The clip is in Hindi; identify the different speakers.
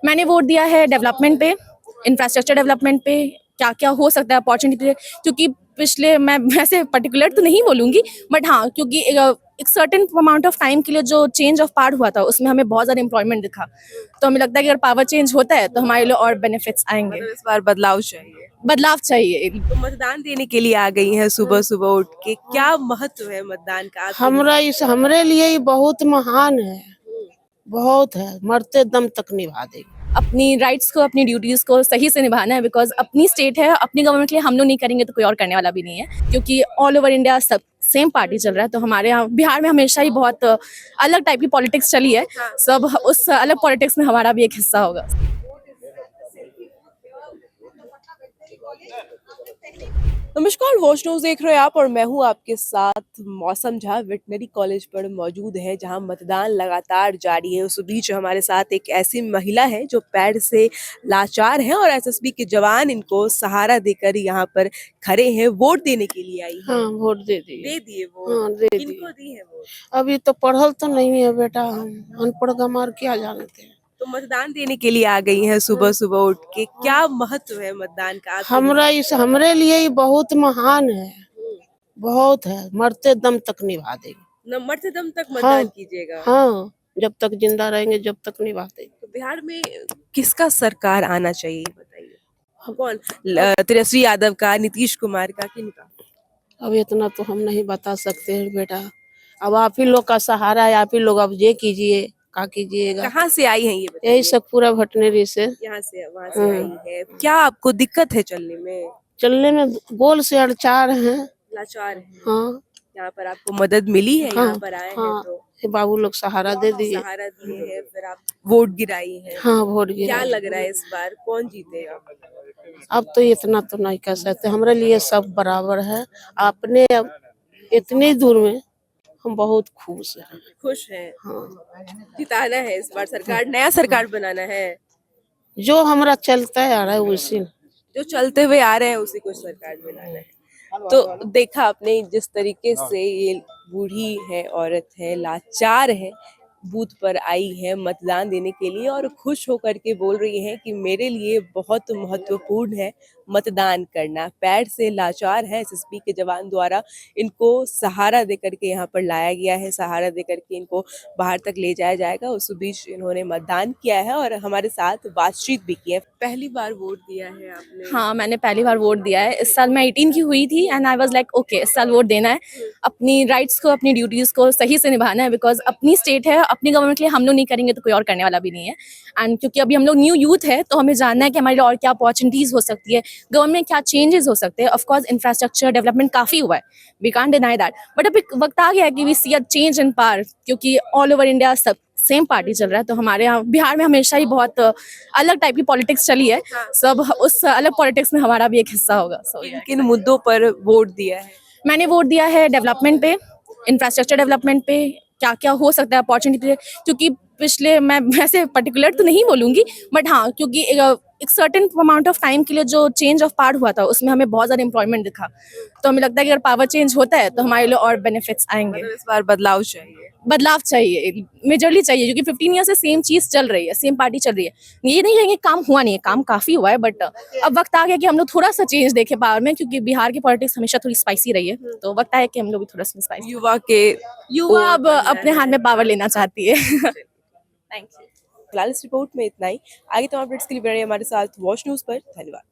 Speaker 1: मैंने वोट दिया है डेवलपमेंट पे, इंफ्रास्ट्रक्चर डेवलपमेंट पे, क्या क्या हो सकता है अपॉर्चुनिटी, क्योंकि पिछले मैं वैसे पर्टिकुलर तो नहीं बोलूँगी, बट हाँ, क्योंकि एक सर्टेन अमाउंट ऑफ टाइम के लिए जो चेंज ऑफ पार्ट हुआ था उसमें हमें बहुत ज़्यादा एम्प्लॉयमेंट दिखा। तो हमें लगता है कि अगर पावर चेंज होता है तो हमारे लिए और बेनिफिट्स आएंगे।
Speaker 2: मतलब इस बार बदलाव चाहिए।
Speaker 1: बदलाव चाहिए।
Speaker 2: तो मतदान देने के लिए आ गई हैं सुबह सुबह उठ के, क्या महत्व है मतदान का आपके
Speaker 3: हमरे लिए ये बहुत महान है, बहुत है, मरते दम तक निभा देगी।
Speaker 1: अपनी राइट्स को, अपनी ड्यूटीज़ को सही से निभाना है, बिकॉज अपनी स्टेट है, अपनी गवर्नमेंट के लिए हम लोग नहीं करेंगे तो कोई और करने वाला भी नहीं है, क्योंकि ऑल ओवर इंडिया सब सेम पार्टी चल रहा है। तो हमारे यहाँ बिहार में हमेशा ही बहुत अलग टाइप की पॉलिटिक्स चली है, सब उस अलग पॉलिटिक्स में हमारा भी एक हिस्सा होगा।
Speaker 2: नमस्कार, वॉच न्यूज़ देख रहे हैं आप और मैं हूं आपके साथ मौसम झा। वेटनरी कॉलेज पर मौजूद है जहां मतदान लगातार जारी है। उस बीच हमारे साथ एक ऐसी महिला है जो पैर से लाचार है और एसएसबी के जवान इनको सहारा देकर यहां पर खड़े हैं, वोट देने के लिए आई है।
Speaker 3: हाँ, वोट दे दिए।
Speaker 2: दे दिए वोट?
Speaker 3: हाँ, दे दिए।
Speaker 2: किनको दी है वोट?
Speaker 3: अभी तो पढ़ल तो नहीं है बेटा, हम अनपढ़ गंवार क्या जानते हैं।
Speaker 2: तो मतदान देने के लिए आ गई हैं सुबह सुबह उठ के, क्या महत्व है मतदान का आपके
Speaker 3: हमरे लिए ये बहुत महान है, बहुत है, मरते दम तक निभा देगी।
Speaker 2: न मरते दम तक
Speaker 3: हाँ,
Speaker 2: मतदान कीजिएगा?
Speaker 3: हाँ, जब तक जिंदा रहेंगे जब तक निभा देगी।
Speaker 2: तो बिहार में किसका सरकार आना चाहिए बताइए? कौन? तेजस्वी यादव का, नीतीश कुमार का, किनका?
Speaker 3: अब इतना तो हम नहीं बता सकते हैं बेटा, अब आप ही लोग का सहारा है, आप ही लोग अब ये कीजिए, का कीजिएगा।
Speaker 2: कहाँ से आई हैं ये बताइए?
Speaker 3: यही सब पूरा भटनेरी से।
Speaker 2: यहाँ से, वहाँ से आई है। क्या आपको दिक्कत है चलने में?
Speaker 3: चलने में गोल से अड़चार हैं।
Speaker 2: लाचार है?
Speaker 3: हाँ,
Speaker 2: यहाँ पर आपको मदद मिली है?
Speaker 3: हाँ,
Speaker 2: यहाँ पर आए हैं
Speaker 3: हाँ,
Speaker 2: तो
Speaker 3: ये बाबू लोग सहारा दे दिए।
Speaker 2: सहारा दिए हैं, फिर आप वोट गिराई है।
Speaker 3: हाँ, वोट
Speaker 2: क्या
Speaker 3: गिरा।
Speaker 2: लग रहा है इस बार कौन जीतेगा?
Speaker 3: अब तो इतना तो नहीं कह सकते, हमारे लिए सब बराबर है। आपने अब इतनी दूर में हम बहुत खुश हैं।
Speaker 2: खुश हैं?
Speaker 3: हाँ,
Speaker 2: जिताना है इस बार सरकार, नया सरकार बनाना है।
Speaker 3: जो हमारा चलता है आ रहा है उसी।
Speaker 2: जो चलते हुए आ रहे हैं उसी को सरकार बनाना है। तो देखा आपने जिस तरीके से ये बूढ़ी है, औरत है, लाचार है, बूथ पर आई है मतदान देने के लिए और खुश होकर के बोल रही है कि मेरे लिए बहुत महत्वपूर्ण है मतदान करना। पैर से लाचार है, एसएसबी के जवान द्वारा इनको सहारा देकर के यहाँ पर लाया गया है, सहारा देकर के इनको बाहर तक ले जाया जाएगा। उस बीच इन्होंने मतदान किया है और हमारे साथ बातचीत भी की है। पहली बार वोट दिया है आपने?
Speaker 1: हाँ, मैंने पहली बार वोट दिया है। इस साल मैं 18 की हुई थी and I was like okay, इस साल वोट देना है, अपनी राइट्स को, अपनी ड्यूटीज़ को सही से निभाना है, बिकॉज अपनी स्टेट है, अपनी गवर्नमेंट के लिए हम लोग नहीं करेंगे तो कोई और करने वाला भी नहीं है। एंड क्योंकि अभी हम लोग न्यू यूथ है तो हमें जानना है कि हमारे लिए और क्या अपॉर्चुनिटीज़ हो सकती है, गवर्नमेंट में क्या चेंजेस हो सकते हैं। ऑफकोर्स इंफ्रास्ट्रक्चर डेवलपमेंट काफ़ी हुआ है, we can't deny that, but अभी वक्त आ गया है कि we see a change in power, क्योंकि ऑल ओवर इंडिया सब सेम पार्टी चल रहा है। तो हमारे यहाँ बिहार में हमेशा ही बहुत अलग टाइप की पॉलिटिक्स चली है, सब उस अलग पॉलिटिक्स में हमारा भी एक हिस्सा होगा।
Speaker 2: किन मुद्दों पर वोट दिया है?
Speaker 1: मैंने वोट दिया है डेवलपमेंट पे, इंफ्रास्ट्रक्चर डेवलपमेंट पे, क्या क्या हो सकता है अपॉर्चुनिटी, क्योंकि पिछले मैं वैसे पर्टिकुलर तो नहीं बोलूँगी, बट हाँ, क्योंकि एक सर्टेन अमाउंट ऑफ टाइम के लिए जो चेंज ऑफ पार्ट हुआ था उसमें हमें बहुत ज़्यादा एम्प्लॉयमेंट दिखा। तो हमें लगता है कि अगर पावर चेंज होता है तो हमारे लिए और बेनिफिट्स आएंगे।
Speaker 2: मतलब इस बार बदलाव चाहिए।
Speaker 1: बदलाव चाहिए, मेजरली चाहिए, क्योंकि 15 ईयर से सेम चीज़ चल रही है, सेम पार्टी चल रही है। ये नहीं कहेंगे काम हुआ नहीं है, काम काफ़ी हुआ है, बट अब वक्त आ गया कि हम लोग थोड़ा सा चेंज देखें पावर में, क्योंकि बिहार की पॉलिटिक्स हमेशा थोड़ी स्पाइसी रही है, तो वक्त आया कि हम लोग भी थोड़ा सा स्पाइसी। युवा अब अपने हाथ में पावर लेना चाहती है। Thank you.
Speaker 2: फिलहाल इस रिपोर्ट में इतना ही। आगे तमाम अपडेट्स के लिए बने रहिए हमारे साथ वॉच न्यूज़ पर। धन्यवाद।